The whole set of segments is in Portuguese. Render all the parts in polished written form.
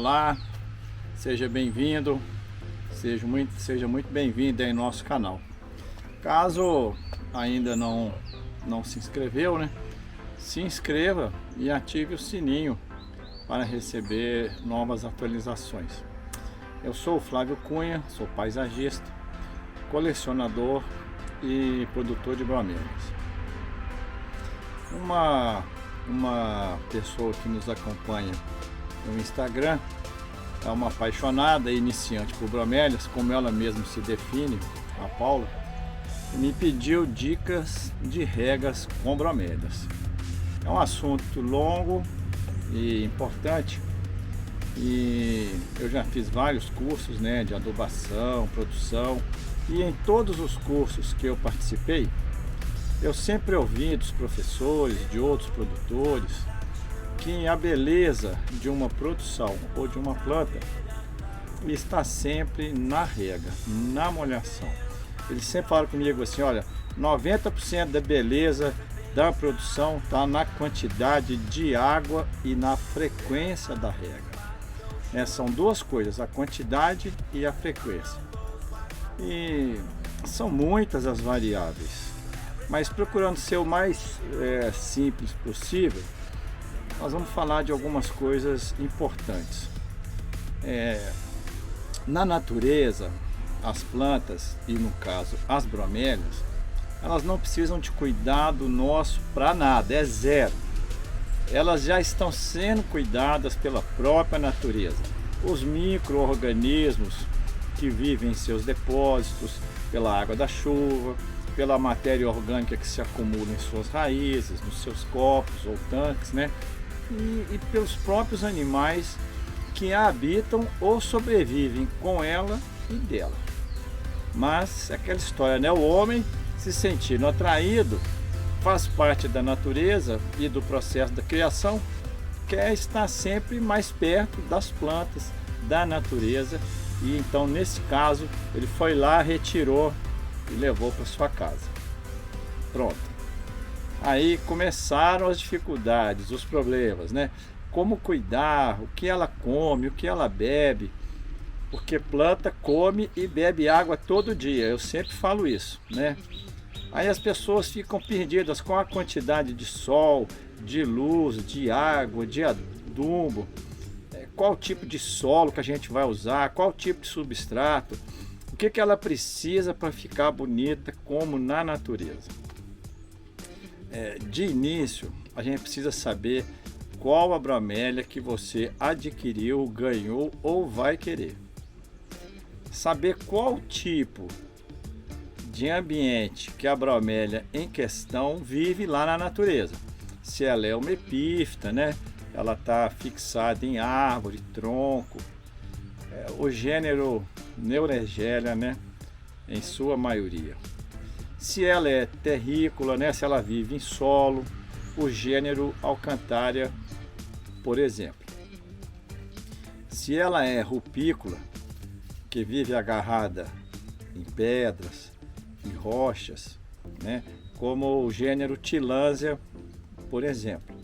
Olá, seja bem-vindo, seja muito bem-vindo aí no nosso canal. Caso ainda não se inscreveu, né? Se inscreva e ative o sininho para receber novas atualizações. Eu sou o Flávio Cunha, sou paisagista, colecionador e produtor de bromélias. Uma pessoa que nos acompanha no Instagram é uma apaixonada e iniciante por bromélias, como ela mesma se define, a Paula, e me pediu dicas de regas com bromélias. É um assunto longo e importante, e eu já fiz vários cursos, né, de adubação, produção, e em todos os cursos que eu participei, eu sempre ouvi dos professores, de outros produtores, que a beleza de uma produção ou de uma planta está sempre na rega, na molhação. Eles sempre falam comigo assim, olha, 90% da beleza da produção está na quantidade de água e na frequência da rega. São duas coisas, a quantidade e a frequência. E são muitas as variáveis, mas procurando ser o mais simples possível, nós vamos falar de algumas coisas importantes. Na natureza, as plantas, e no caso as bromélias, elas não precisam de cuidado nosso para nada, é zero. Elas já estão sendo cuidadas pela própria natureza. Os micro-organismos que vivem em seus depósitos, pela água da chuva, pela matéria orgânica que se acumula em suas raízes, nos seus copos ou tanques, né? E pelos próprios animais que a habitam ou sobrevivem com ela e dela. Mas é aquela história, né? O homem se sentindo atraído, faz parte da natureza e do processo da criação, quer estar sempre mais perto das plantas, da natureza, e então nesse caso ele foi lá, retirou e levou para sua casa. Pronto. Aí começaram as dificuldades, os problemas, né? Como cuidar, o que ela come, o que ela bebe, porque planta come e bebe água todo dia, eu sempre falo isso, né? Aí as pessoas ficam perdidas com a quantidade de sol, de luz, de água, de adubo, qual tipo de solo que a gente vai usar, qual tipo de substrato, o que ela precisa para ficar bonita como na natureza. De início, a gente precisa saber qual a bromélia que você adquiriu, ganhou ou vai querer. Saber qual tipo de ambiente que a bromélia em questão vive lá na natureza. Se ela é uma epífita, né? Ela está fixada em árvore, tronco. O gênero Neuregelia, né? Em sua maioria. Se ela é terrícola, né? Se ela vive em solo, o gênero Alcantária, por exemplo. Se ela é rupícola, que vive agarrada em pedras, em rochas, né? Como o gênero Tillandsia, por exemplo.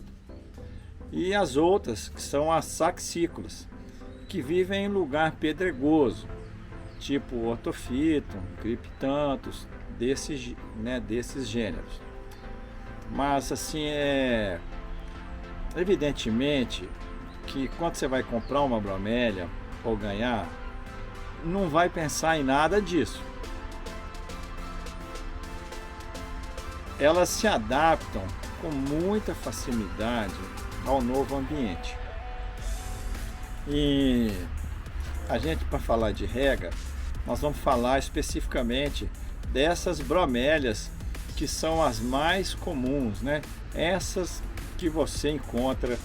E as outras, que são as saxícolas, que vivem em lugar pedregoso, tipo Orthophyton, Cryptanthus, desses gêneros. Mas assim, evidentemente que quando você vai comprar uma bromélia ou ganhar, não vai pensar em nada disso. Elas se adaptam com muita facilidade ao novo ambiente. E a gente, para falar de rega, nós vamos falar especificamente dessas bromélias que são as mais comuns, né? Essas que você encontra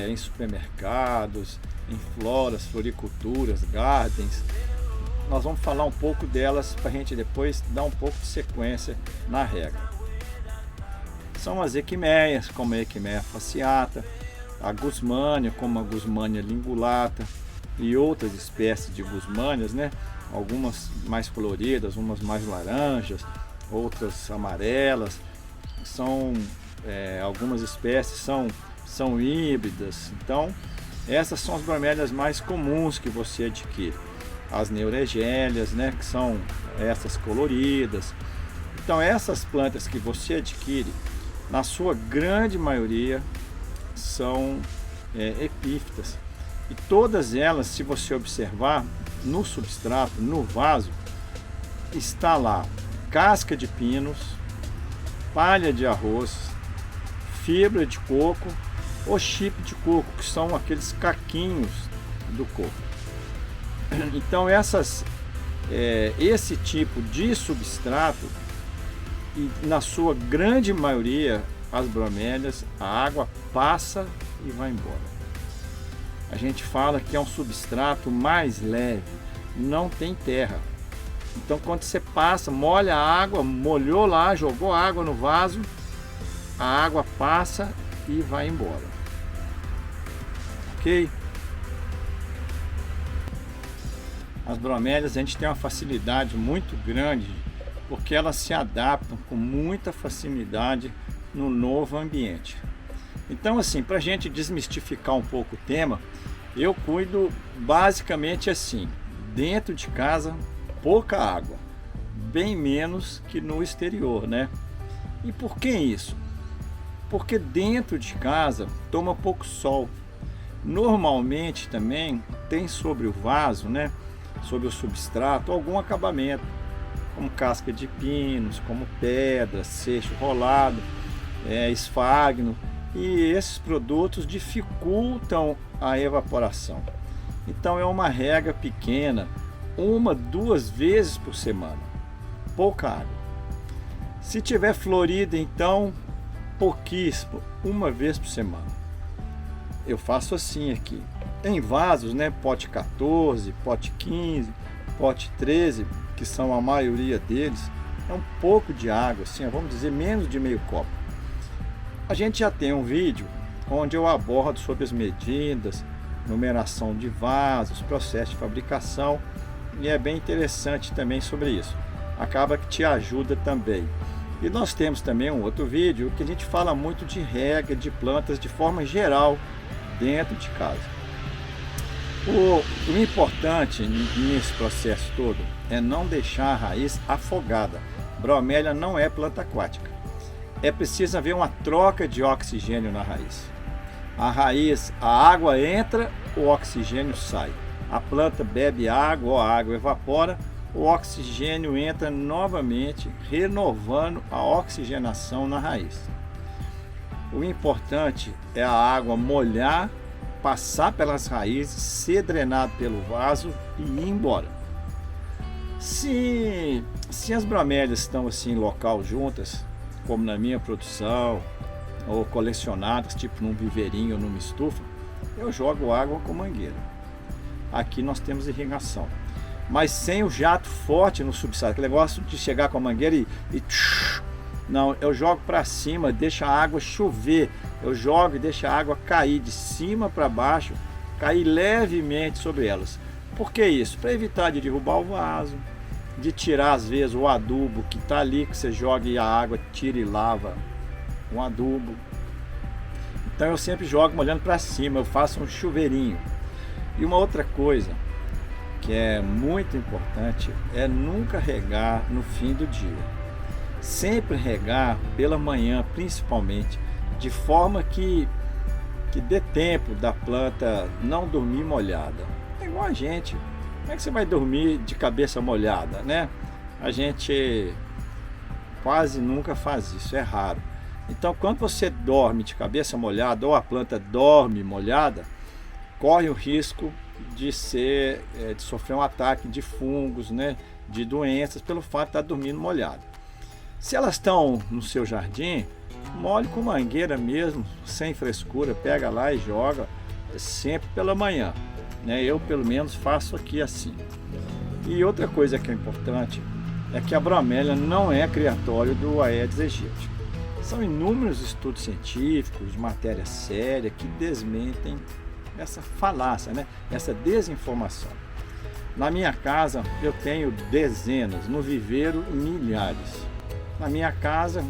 em supermercados, em floras, floriculturas, gardens. Nós vamos falar um pouco delas para a gente depois dar um pouco de sequência na rega. São as equimeias, como a Equimea fasciata, a Guzmania, como a Guzmania lingulata e outras espécies de Guzmanias, né? Algumas mais coloridas, umas mais laranjas, outras amarelas. Algumas espécies são híbridas. Então Essas são as bromélias mais comuns que você adquire. As neuregélias, né, que são essas coloridas. Então essas plantas que você adquire, na sua grande maioria, são epífitas. E todas elas, se você observar, no substrato, no vaso, está lá casca de pinos, palha de arroz, fibra de coco ou chip de coco, que são aqueles caquinhos do coco. Então esse tipo de substrato, e na sua grande maioria, as bromélias, a água passa e vai embora. A gente fala que é um substrato mais leve, não tem terra. Então quando você passa, molha a água, molhou lá, jogou água no vaso, a água passa e vai embora. Ok? As bromélias, a gente tem uma facilidade muito grande, porque elas se adaptam com muita facilidade no novo ambiente. Então assim, para a gente desmistificar um pouco o tema, eu cuido basicamente assim: dentro de casa, pouca água, bem menos que no exterior, né? E por que isso? Porque dentro de casa toma pouco sol. Normalmente também tem sobre o vaso, né, sobre o substrato, algum acabamento, como casca de pinos, como pedra, seixo rolado, esfagno, e esses produtos dificultam a evaporação. Então é uma rega pequena, 1, 2 vezes por semana, pouca água. Se tiver florida, então pouquíssimo, 1 vez por semana. Eu faço assim aqui, em vasos, né, pote 14, pote 15, pote 13, que são a maioria deles, é um pouco de água, assim, vamos dizer menos de meio copo. A gente já tem um vídeo onde eu abordo sobre as medidas, numeração de vasos, processo de fabricação, e é bem interessante também sobre isso. Acaba que te ajuda também. E nós temos também um outro vídeo que a gente fala muito de rega de plantas de forma geral dentro de casa. O importante nesse processo todo é não deixar a raiz afogada. Bromélia não é planta aquática. É preciso haver uma troca de oxigênio na raiz. A raiz, a água entra, o oxigênio sai. A planta bebe água, ou a água evapora, o oxigênio entra novamente, renovando a oxigenação na raiz. O importante é a água molhar, passar pelas raízes, ser drenado pelo vaso e ir embora. Se as bromélias estão assim em local juntas, como na minha produção, ou colecionadas, tipo num viveirinho ou numa estufa, eu jogo água com mangueira. Aqui nós temos irrigação, mas sem o jato forte no substrato, aquele negócio de chegar com a mangueira e não, eu jogo para cima, deixo a água chover, eu jogo e deixo a água cair de cima para baixo, cair levemente sobre elas. Por que isso? Para evitar de derrubar o vaso, de tirar às vezes o adubo que está ali, que você joga e a água tira e lava um adubo. Então eu sempre jogo molhando para cima, eu faço um chuveirinho. E uma outra coisa que é muito importante é nunca regar no fim do dia. Sempre regar pela manhã, principalmente, de forma que dê tempo da planta não dormir molhada. É igual a gente. Como é que você vai dormir de cabeça molhada, né? A gente quase nunca faz isso, é raro. Então, quando você dorme de cabeça molhada ou a planta dorme molhada, corre o risco de sofrer um ataque de fungos, né? De doenças, pelo fato de estar dormindo molhada. Se elas estão no seu jardim, molhe com mangueira mesmo, sem frescura, pega lá e joga sempre pela manhã, né? Eu pelo menos faço aqui assim. E outra coisa que é importante é que a bromélia não é criatório do Aedes aegypti. São inúmeros estudos científicos de matéria séria que desmentem essa falácia, né? Essa desinformação. Na minha casa eu tenho dezenas, no viveiro milhares. Na minha casa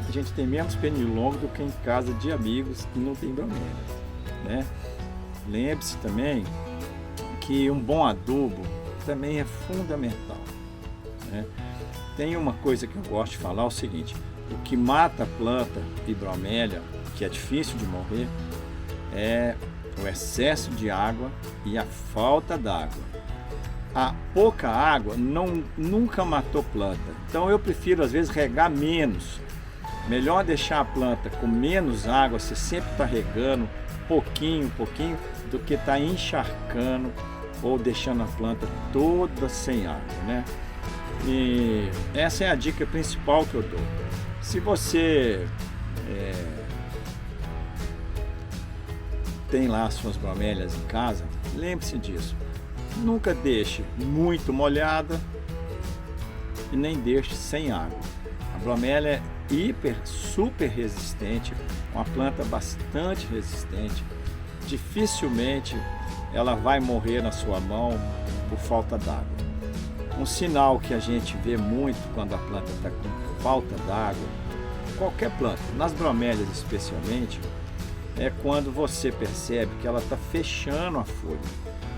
a gente tem menos pernilongo do que em casa de amigos que não tem bromélias, né? Lembre-se também que um bom adubo também é fundamental, né? Tem uma coisa que eu gosto de falar, é o seguinte: o que mata a planta e bromélia, que é difícil de morrer, é o excesso de água e a falta d'água. A pouca água nunca matou planta, então eu prefiro às vezes regar menos. Melhor deixar a planta com menos água, você sempre está regando pouquinho, do que estar encharcando ou deixando a planta toda sem água, né? E essa é a dica principal que eu dou. Se você tem lá as suas bromélias em casa, lembre-se disso. Nunca deixe muito molhada e nem deixe sem água. A bromélia é super resistente, uma planta bastante resistente. Dificilmente ela vai morrer na sua mão por falta d'água. Um sinal que a gente vê muito quando a planta está com falta d'água, qualquer planta, nas bromélias especialmente, é quando você percebe que ela está fechando a folha.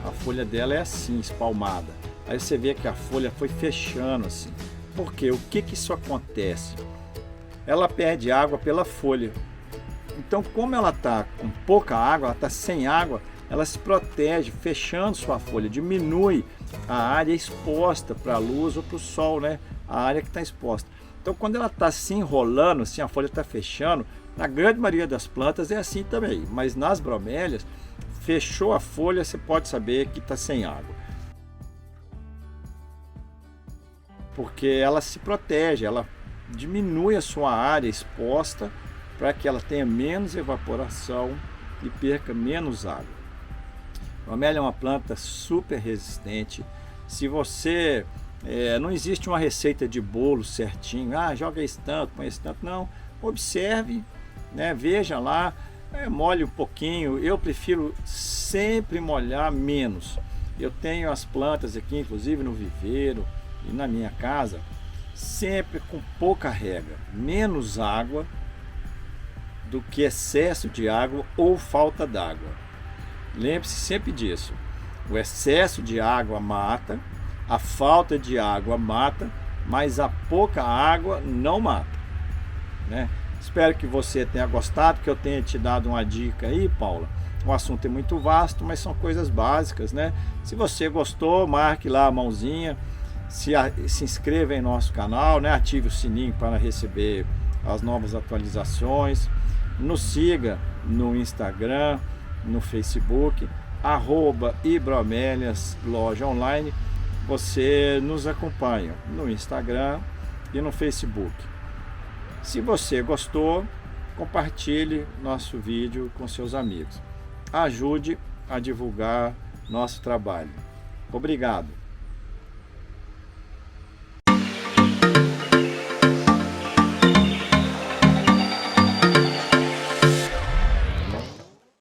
A folha dela é assim, espalmada. Aí você vê que a folha foi fechando assim. Por quê? O que isso acontece? Ela perde água pela folha. Então, como ela está com pouca água, ela está sem água, ela se protege, fechando sua folha, diminui a área exposta para a luz ou para o sol, né? A área que está exposta. Então, quando ela está se enrolando, assim, a folha está fechando, na grande maioria das plantas é assim também, mas nas bromélias, fechou a folha, você pode saber que está sem água. Porque ela se protege, ela diminui a sua área exposta para que ela tenha menos evaporação e perca menos água. A bromélia é uma planta super resistente. Se você... não existe uma receita de bolo certinho, joga esse tanto, põe esse tanto, não. Observe, né? Veja lá, molhe um pouquinho. Eu prefiro sempre molhar menos. Eu tenho as plantas aqui, inclusive no viveiro e na minha casa, sempre com pouca rega, menos água do que excesso de água ou falta d'água. Lembre-se sempre disso. O excesso de água mata, a falta de água mata, mas a pouca água não mata, né? Espero que você tenha gostado, que eu tenha te dado uma dica aí, Paula. O assunto é muito vasto, mas são coisas básicas, né? Se você gostou, marque lá a mãozinha, se inscreva em nosso canal, né? Ative o sininho para receber as novas atualizações. Nos siga no Instagram, no Facebook, @ibromélias loja online. Você nos acompanha no Instagram e no Facebook. Se você gostou, compartilhe nosso vídeo com seus amigos. Ajude a divulgar nosso trabalho. Obrigado.